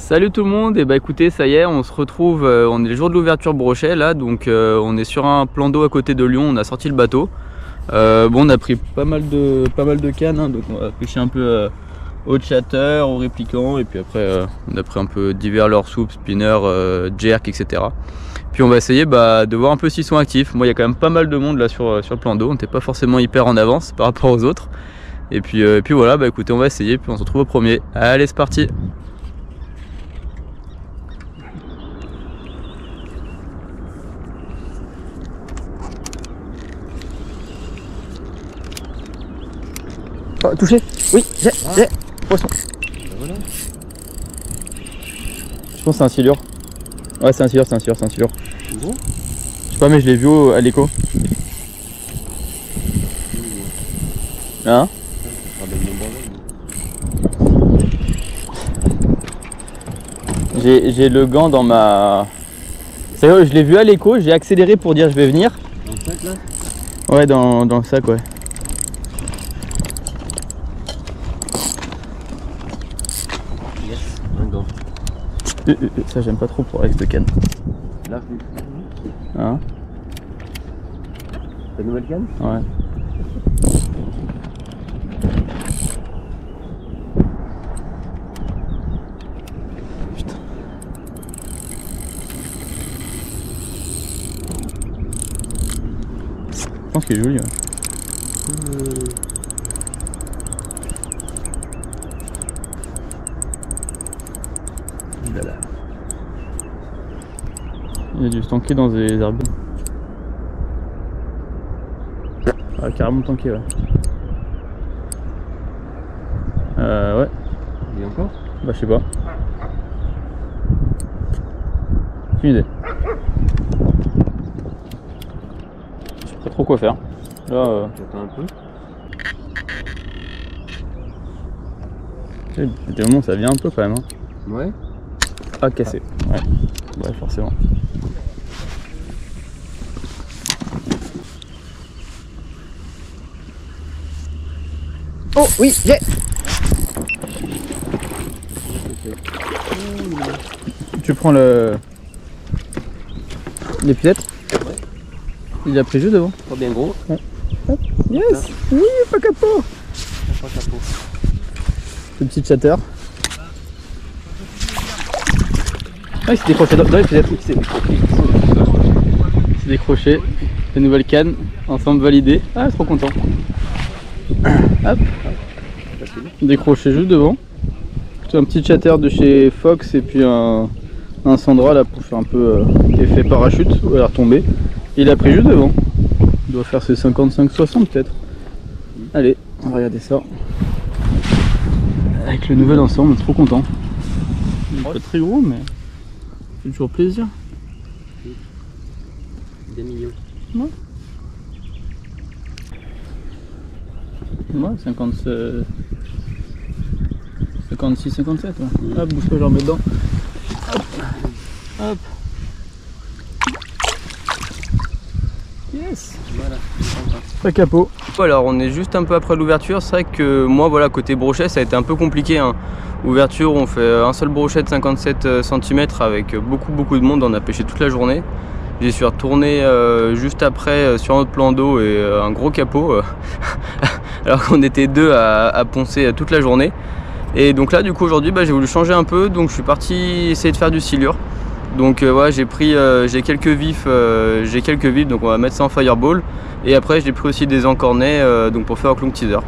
Salut tout le monde, et bah écoutez, ça y est, on se retrouve, on est le jour de l'ouverture Brochet là, donc on est sur un plan d'eau à côté de Lyon, on a sorti le bateau. Bon, on a pris pas mal de cannes, hein, donc on va pêcher un peu au chatter, au répliquant, et puis après on a pris un peu divers leurres soupes, spinners, jerk, etc. Puis on va essayer de voir un peu s'ils sont actifs. Moi il y a quand même pas mal de monde là sur le plan d'eau, on n'était pas forcément hyper en avance par rapport aux autres. Et puis voilà, bah écoutez, on va essayer, puis on se retrouve au premier. Allez, c'est parti! Oh, touché. Oui, j'ai poisson. Voilà. Je pense que c'est un silure. Ouais, c'est un silure. Bon. Je sais pas, mais je l'ai vu à l'écho. Hein? J'ai le gant dans ma... Sérieux, je l'ai vu à l'écho, j'ai accéléré pour dire je vais venir. Dans le sac là? Ouais, dans le sac, ouais. Ça j'aime pas trop pour avec cette canne. Là, Hein? Ta nouvelle canne? Ouais. Putain. Je pense qu'il est joli. Ouais. Il a dû se tanker dans des herbes. Ah, carrément tanké, ouais. Ouais. Il y a encore? Bah, je sais pas. Aucune idée. Je sais pas trop quoi faire. Là, J'attends un peu. Des moments ça vient un peu quand même. Hein. Ouais. Ah, cassé. Ouais. Ouais, forcément. Oh oui, j'ai. Tu prends l'épilette. Ouais. Il a pris juste devant. Pas bien gros. Ouais. Hop. Yes. Oui, pas capot. Pas capot. Le petit chatter. Ah, il s'est décroché dans l'épilette. Il s'est décroché. Les nouvelles cannes, ensemble validées. Ah, trop content. Hop. Décroché juste devant. Un petit chatter de chez Fox et puis un Sandra là pour faire un peu effet parachute ou alors tomber. Il a pris juste devant. Il doit faire ses 55-60 peut-être. Allez, on va regarder ça. Avec le nouvel ensemble, on est trop content. Il est pas très gros mais c'est toujours plaisir. Des millions. Ouais. Ouais, 56-57, ouais. Hop, bouge pas, je remets dedans. Hop. Hop. Yes. Voilà. Pas capot. Alors on est juste un peu après l'ouverture. C'est vrai que moi voilà, côté brochet ça a été un peu compliqué. Hein. Ouverture, on fait un seul brochet de 57 cm avec beaucoup de monde. On a pêché toute la journée. J'y suis retourné juste après sur un autre plan d'eau et un gros capot. Alors qu'on était deux à poncer toute la journée. Et donc là du coup aujourd'hui j'ai voulu changer un peu, donc je suis parti essayer de faire du silure. Donc ouais, j'ai quelques vifs, donc on va mettre ça en fireball. Et après j'ai pris aussi des encornets donc pour faire un clone teaser.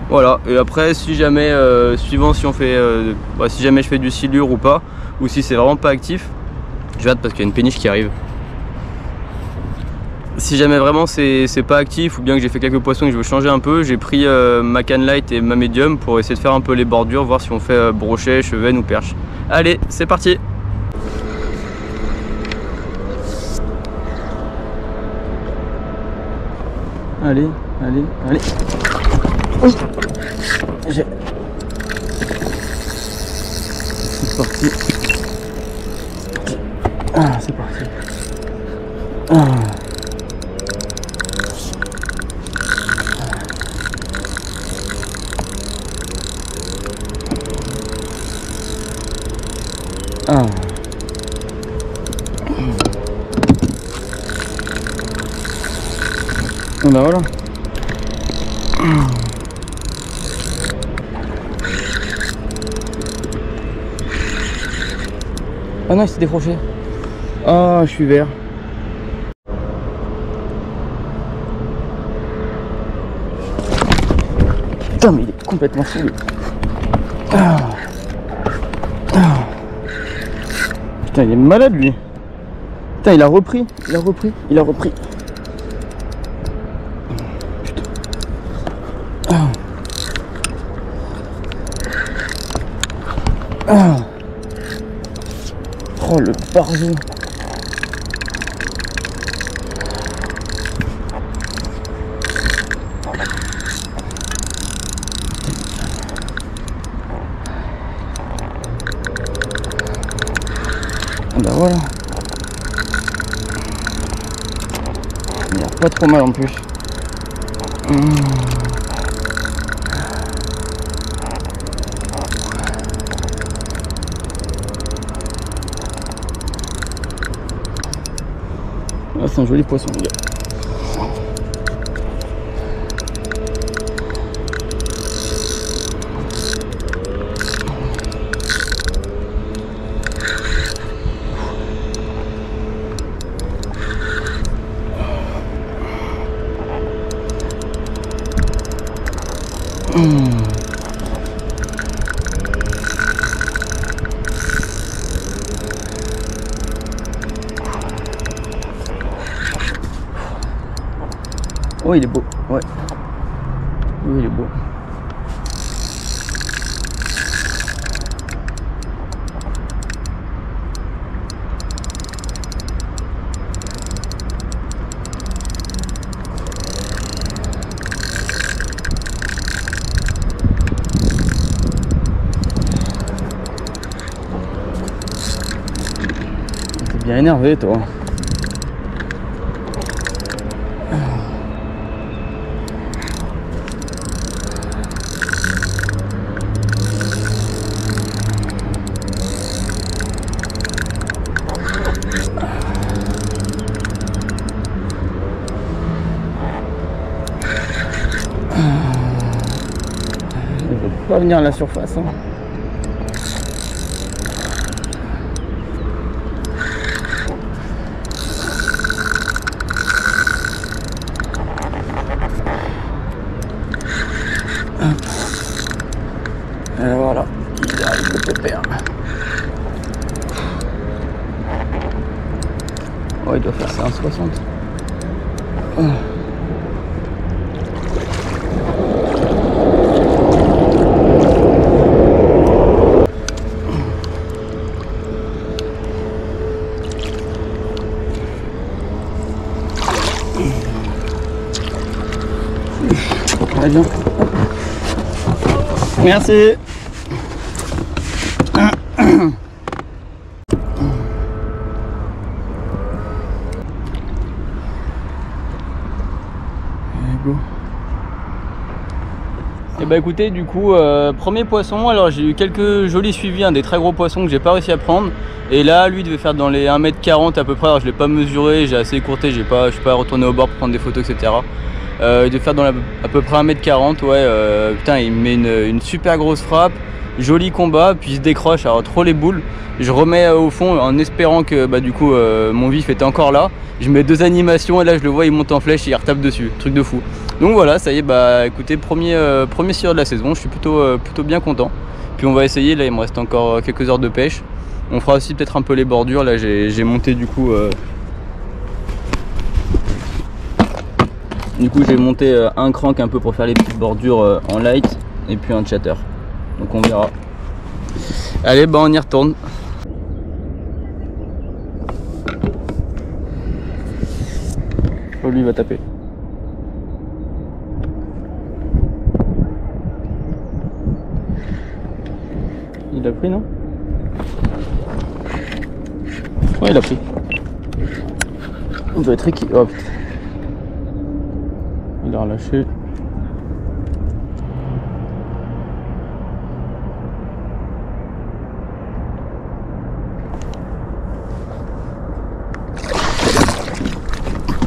Voilà, et après si jamais suivant si on fait si jamais je fais du silure ou pas, ou si c'est vraiment pas actif, je vais hâte parce qu'il y a une péniche qui arrive. Si jamais vraiment c'est pas actif ou bien que j'ai fait quelques poissons et que je veux changer un peu, j'ai pris ma canne light et ma médium pour essayer de faire un peu les bordures, voir si on fait brochet, chevenne ou perche. Allez, c'est parti! Allez. Oui. C'est parti. Ah, c'est parti. Ah. Ah. Ah bah voilà. Ah non, il s'est décroché. Ah, je suis vert. Putain, mais il est complètement fou. Ah. Ah. Putain, il est malade lui. Putain, il a repris. Putain. Ah. Ah. Oh le barjou. Ah bah voilà. Il a pas trop mal en plus. Ah, c'est un joli poisson, les gars. Oh, il est beau, ouais. Oui, il est beau. T'es bien énervé, toi. Il veut pas venir à la surface, hein. Et voilà, il arrive le pépère. Oh, il doit faire ça 1,60. Très bien. Merci. Go. Et bah écoutez, du coup, premier poisson, alors j'ai eu quelques jolis suivis, des très gros poissons que j'ai pas réussi à prendre. Et là, lui devait faire dans les 1,40 m à peu près, alors je l'ai pas mesuré, j'ai assez écourté, je suis pas retourné au bord pour prendre des photos, etc. Il devait faire dans à peu près 1,40 m, ouais, putain, il me met une super grosse frappe, joli combat, puis il se décroche, alors trop les boules. Je remets au fond en espérant que bah, du coup mon vif était encore là. Je mets 2 animations et là je le vois, il monte en flèche et il retape dessus, truc de fou. Donc voilà, ça y est, bah écoutez, premier scieur de la saison, je suis plutôt bien content. Puis on va essayer, là il me reste encore quelques heures de pêche. On fera aussi peut-être un peu les bordures, là j'ai monté du coup j'ai monté un crank un peu pour faire les petites bordures en light et puis un chatter. Donc on verra. Allez, bah on y retourne. Oh, lui il va taper. Il a pris, non? Ouais, il a pris. Il doit être équipé. Oh putain. Il a relâché.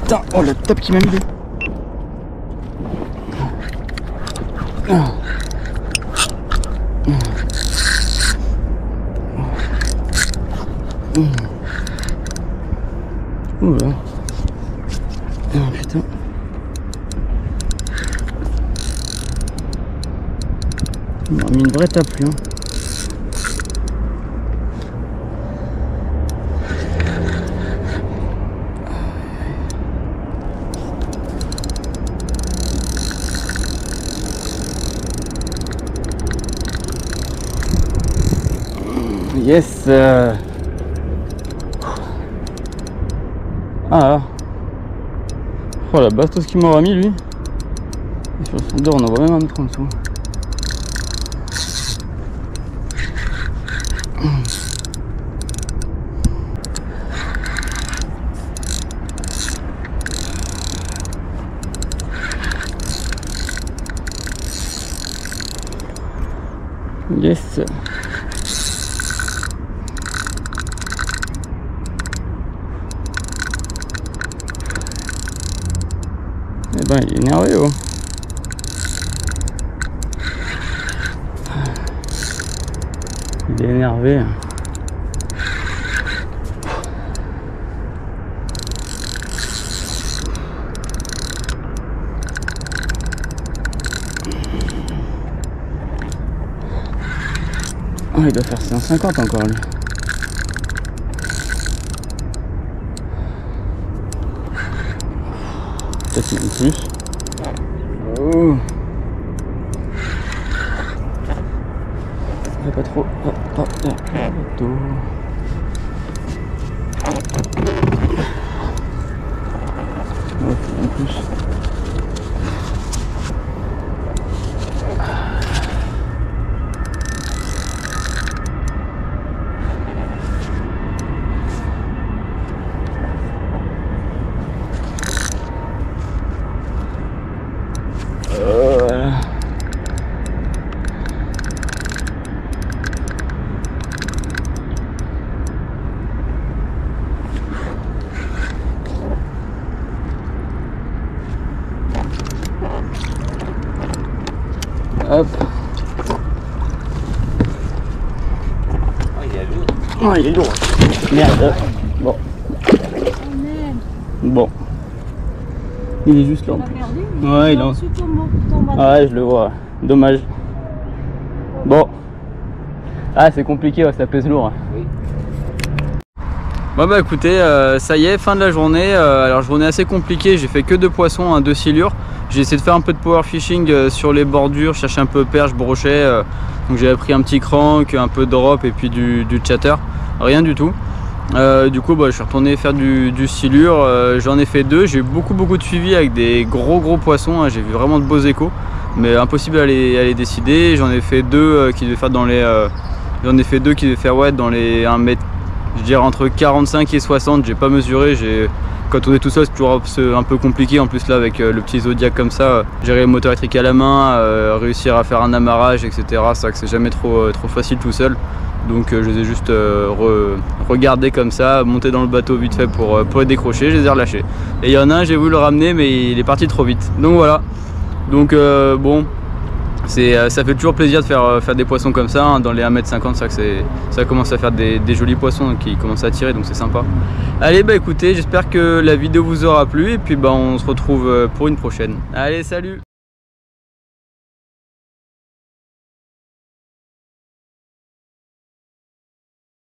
putain, oh la tape qui m'a mis. Oula. Oh putain. Il m'a mis une vraie tape lui. Yes. Ah. Oh la bastos qu'il m'aura mis lui. Et sur son dos on en voit même un autre en dessous. Yes. Eh ben il est énervé oh. Il est énervé. Oh, il doit faire 150 encore lui. Peut-être même plus. Oh. Pas trop. En plus. Hop. Oh, il est lourd. Oh, il est lourd. Merde. Bon. Bon. Il est juste là. Ouais, il est en dessous. Ouais, je le vois. Dommage. Bon. Ah, c'est compliqué, ouais, ça pèse lourd. Oui. Bon bah écoutez, ça y est, fin de la journée. Alors journée assez compliquée, j'ai fait que 2 poissons, 2 silures. J'ai essayé de faire un peu de power fishing sur les bordures, chercher un peu perche, brochet. Donc j'avais pris un petit crank, un peu de drop et puis du chatter. Rien du tout. Du coup bah, je suis retourné faire du silure. J'en ai fait 2, j'ai eu beaucoup de suivi avec des gros poissons. Hein. J'ai vu vraiment de beaux échos, mais impossible à les décider. J'en ai fait 2 qui devaient faire dans les... J'en ai fait 2 qui devaient faire ouais, dans les 1 mètre, je dirais entre 45 et 60. J'ai pas mesuré. Quand on est tout seul, c'est toujours un peu compliqué. En plus là, avec le petit Zodiac comme ça, gérer le moteur électrique à la main, réussir à faire un amarrage, etc. C'est vrai que c'est jamais trop facile tout seul. Donc je les ai juste regardés comme ça, montés dans le bateau vite fait pour les décrocher. Je les ai relâchés. Et il y en a un, j'ai voulu le ramener, mais il est parti trop vite. Donc voilà. Donc bon. Ça fait toujours plaisir de faire des poissons comme ça, hein, dans les 1,50 m, c'est vrai que ça commence à faire des jolis poissons qui commencent à tirer, donc c'est sympa. Allez, bah écoutez, j'espère que la vidéo vous aura plu et puis bah on se retrouve pour une prochaine. Allez, salut!